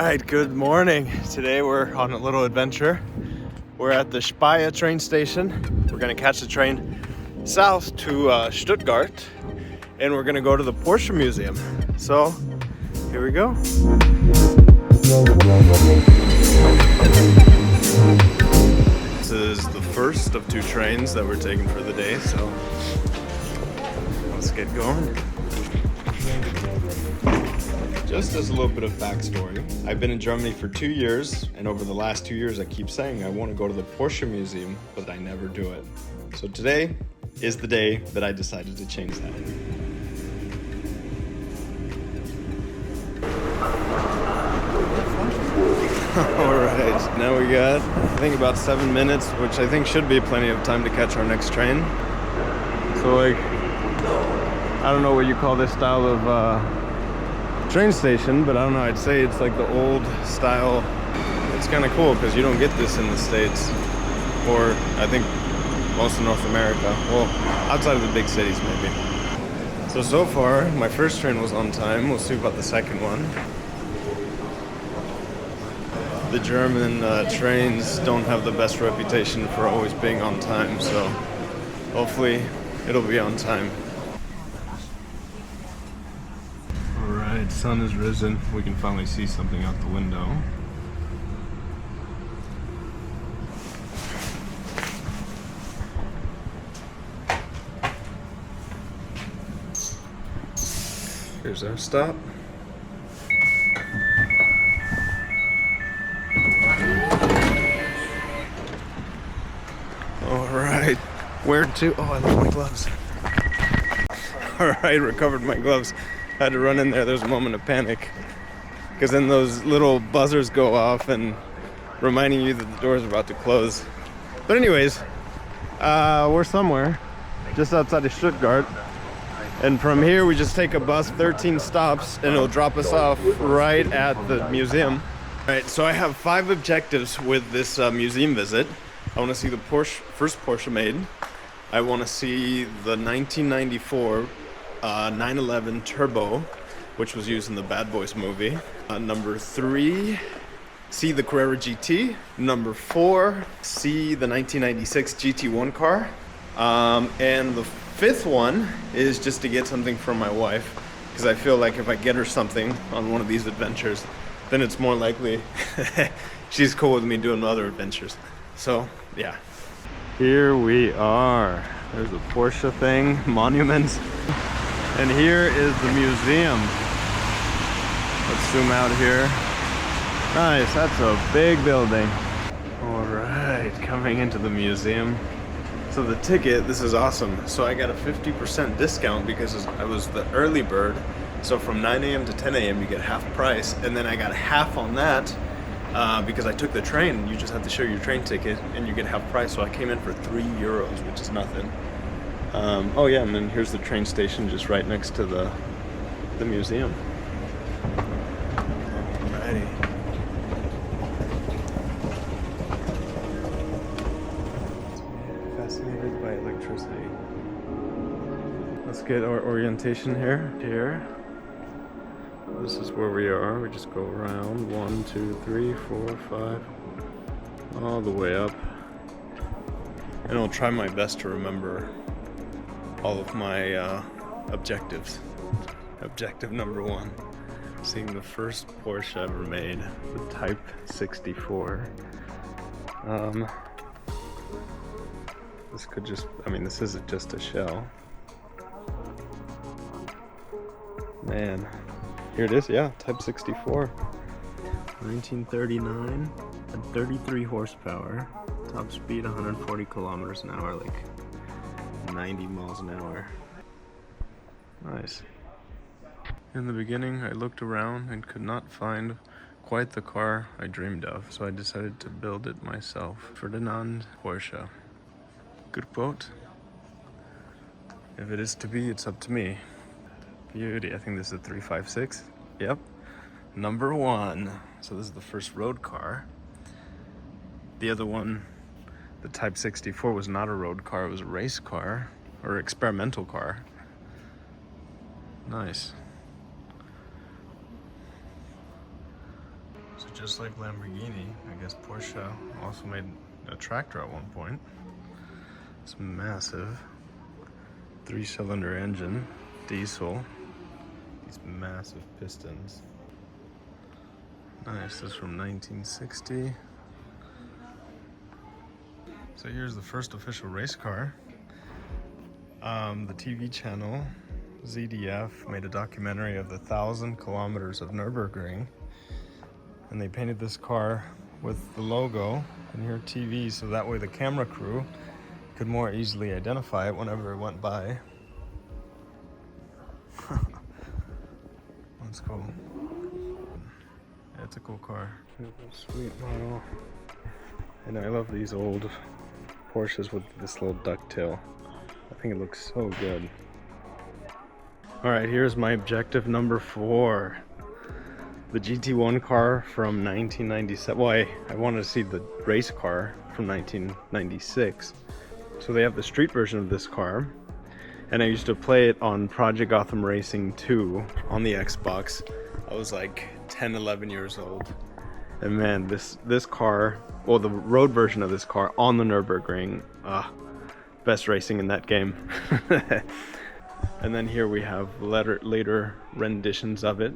right, good morning. Today we're on a little adventure. We're at the Speyer train station. We're gonna catch the train south to Stuttgart, and we're gonna go to the Porsche Museum. So, here we go. This is the first of two trains that we're taking for the day, so let's get going. Just as a little bit of backstory, I've been in Germany for 2 years, and over the last 2 years I keep saying I want to go to the Porsche Museum, but I never do it. So today is the day that I decided to change that. Alright, now we got, I think, about 7 minutes, which I think should be plenty of time to catch our next train. So like, I don't know what you call this style of train station, but I don't know, I'd say it's like the old style. It's kind of cool because you don't get this in the States, or I think most of North America. Well, outside of the big cities maybe. So far, my first train was on time. We'll see about the second one. The German trains don't have the best reputation for always being on time, so hopefully it'll be on time. Alright, sun has risen. We can finally see something out the window. Here's our stop. Alright, where to? Oh, I left my gloves. Alright, recovered my gloves. Had to run in there. There's a moment of panic because then those little buzzers go off and reminding you that the door is about to close. But anyways, we're somewhere just outside of Stuttgart, and from here we just take a bus 13 stops and it'll drop us off right at the museum. All right, so I have 5 objectives with this museum visit. I want to see the first Porsche made. I want to see the 1994 911 Turbo, which was used in the Bad Boys movie. Number 3, see the Carrera GT. Number 4, see the 1996 GT1 car. And the 5th one is just to get something for my wife, because I feel like if I get her something on one of these adventures, then it's more likely she's cool with me doing other adventures. So, yeah. Here we are. There's a Porsche thing, monuments. And here is the museum. Let's zoom out here. Nice, that's a big building. All right, coming into the museum. So the ticket, this is awesome. So I got a 50% discount because I was the early bird. So from 9 a.m. to 10 a.m. you get half price. And then I got half on that because I took the train. You just have to show your train ticket and you get half price. So I came in for €3, which is nothing. Oh yeah, and then here's the train station just right next to the museum. Alrighty. Fascinated by electricity. Let's get our orientation here. This is where we are. We just go around 1, 2, 3, 4, 5, all the way up. And I'll try my best to remember all of my objectives. Objective number 1, seeing the first Porsche ever made, the Type 64. This could just, I mean, this isn't just a shell. Man, here it is, yeah, Type 64. 1939, had 33 horsepower, top speed 140 kilometers an hour, like 90 miles an hour. Nice. In the beginning, I looked around and could not find quite the car I dreamed of, so I decided to build it myself. Ferdinand Porsche. Good quote. If it is to be, it's up to me. Beauty. I think this is a 356. Yep. Number 1. So this is the first road car. The other one, the Type 64, was not a road car, it was a race car, or experimental car. Nice. So just like Lamborghini, I guess Porsche also made a tractor at one point. It's massive 3-cylinder engine, diesel, these massive pistons. Nice, this is from 1960. So here's the first official race car. The TV channel ZDF made a documentary of the 1,000 kilometers of Nürburgring, and they painted this car with the logo and here TV, so that way the camera crew could more easily identify it whenever it went by. That's cool. Yeah, it's a cool car. Sweet model. And I love these old Porsches with this little ducktail. I think it looks so good. Alright, here's my objective number 4. The GT1 car from 1997. Well, I wanted to see the race car from 1996. So they have the street version of this car. And I used to play it on Project Gotham Racing 2 on the Xbox. I was like 10, 11 years old. And man, this car, well, the road version of this car on the Nürburgring, best racing in that game. And then here we have later renditions of it.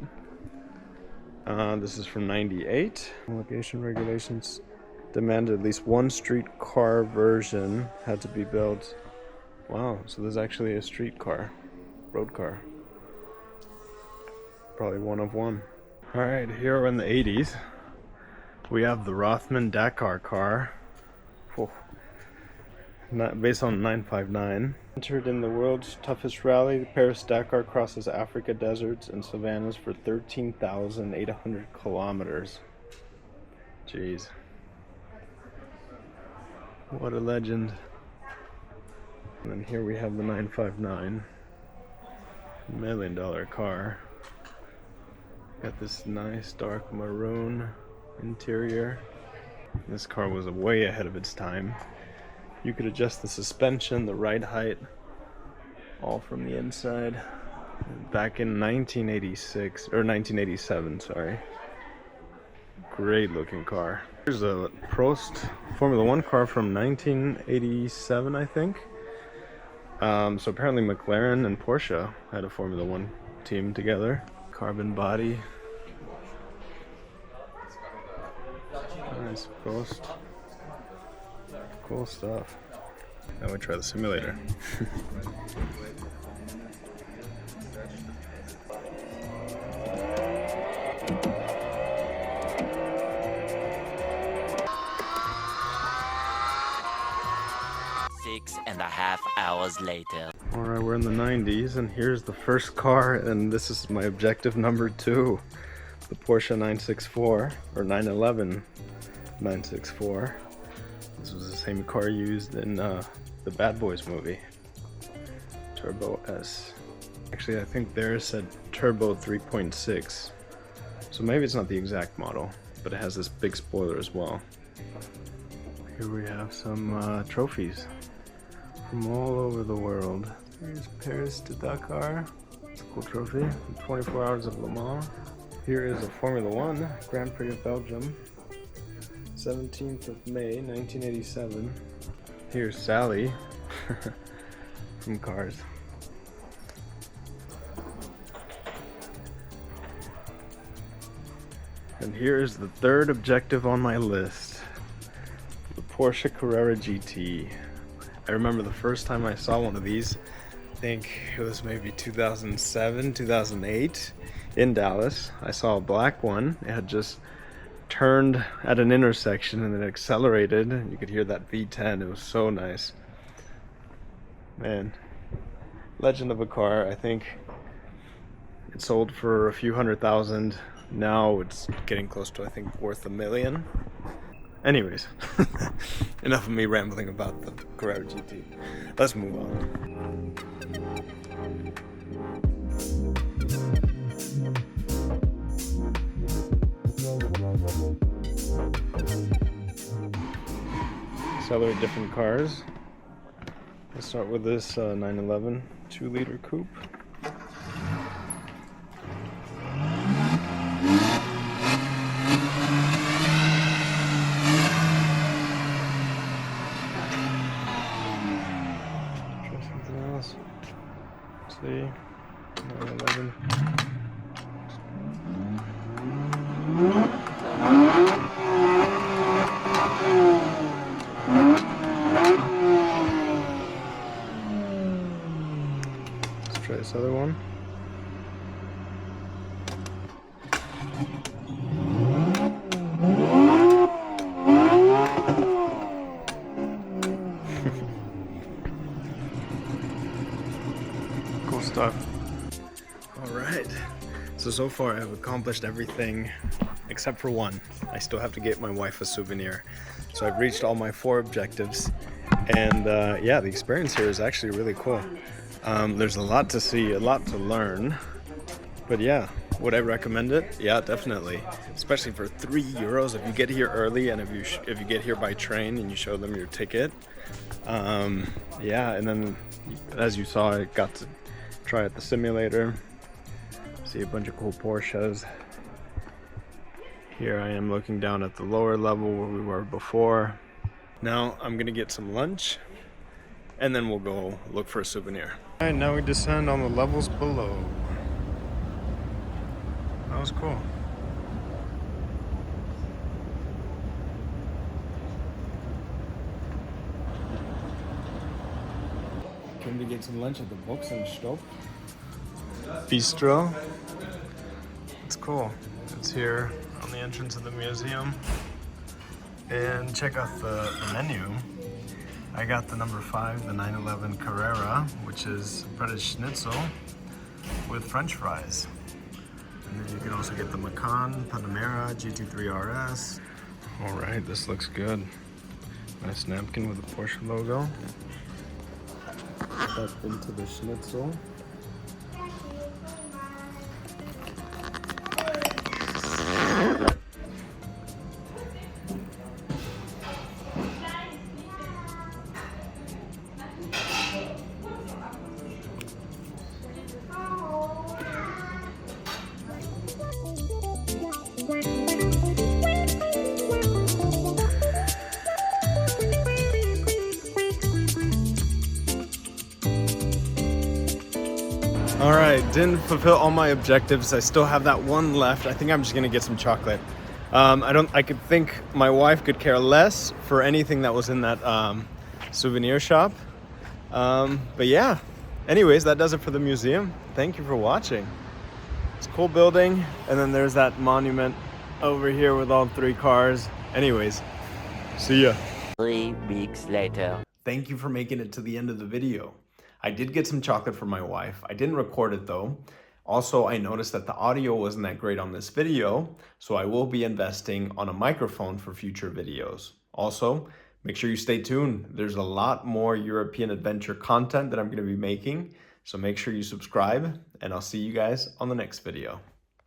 This is from 98. Homologation regulations demanded at least one street car version had to be built. Wow, so there's actually a street car, road car. Probably one of one. Alright, here in the 80s, we have the Rothman Dakar car. Based on 959. Entered in the world's toughest rally, the Paris-Dakar crosses Africa deserts and savannas for 13,800 kilometers. Jeez. What a legend. And then here we have the 959. $1 million car. Got this nice dark maroon interior. This car was way ahead of its time. You could adjust the suspension, the ride height, all from the inside. Back in 1986, or 1987, sorry. Great looking car. Here's a Prost Formula 1 car from 1987, I think. So apparently McLaren and Porsche had a Formula 1 team together. Carbon body. Nice Prost. Cool stuff. Now we try the simulator. Six and a half hours later. Alright, we're in the 90s, and here's the first car, and this is my objective number 2. The Porsche 964, or 911 964. This was the same car used in the Bad Boys movie. Turbo S. Actually, I think theirs said Turbo 3.6. So maybe it's not the exact model, but it has this big spoiler as well. Here we have some trophies from all over the world. Here's Paris to Dakar. It's a cool trophy. 24 Hours of Le Mans. Here is a Formula 1 Grand Prix of Belgium. 17th of May, 1987. Here's Sally from Cars. And here is the third objective on my list. The Porsche Carrera GT. I remember the first time I saw one of these, I think it was maybe 2007, 2008 in Dallas. I saw a black one. It had just turned at an intersection and it accelerated. You could hear that V10. It was so nice. Man, legend of a car. I think it sold for a few $100,000. Now it's getting close to, I think, worth $1 million. Anyways, enough of me rambling about the Carrera GT. Let's move on. Celebrate different cars. Let's start with this 911 2-liter coupe. So far I've accomplished everything except for one. I still have to get my wife a souvenir. So I've reached all my 4 objectives, and yeah, the experience here is actually really cool. There's a lot to see, a lot to learn, but yeah, would I recommend it? Yeah, definitely. Especially for €3 if you get here early, and if you get here by train and you show them your ticket. Yeah, and then as you saw, I got to try out the simulator, see a bunch of cool Porsches. Here I am looking down at the lower level where we were before. Now I'm gonna get some lunch, and then we'll go look for a souvenir. All right, now we descend on the levels below. That was cool. Came to get some lunch at the Box and Stop Bistro. It's cool. It's here on the entrance of the museum. And check out the menu. I got the number 5, the 911 Carrera, which is breaded schnitzel with French fries. And then you can also get the Macan, Panamera, GT3 RS. All right, this looks good. Nice napkin with the Porsche logo. Put that into the schnitzel. All right, didn't fulfill all my objectives. I still have that one left. I think I'm just gonna get some chocolate. I could think my wife could care less for anything that was in that souvenir shop. But yeah, anyways, that does it for the museum. Thank you for watching. It's a cool building. And then there's that monument over here with all 3 cars. Anyways, see ya. 3 weeks later. Thank you for making it to the end of the video. I did get some chocolate for my wife. I didn't record it though. Also, I noticed that the audio wasn't that great on this video, so I will be investing on a microphone for future videos. Also, make sure you stay tuned. There's a lot more European adventure content that I'm going to be making, so make sure you subscribe, and I'll see you guys on the next video.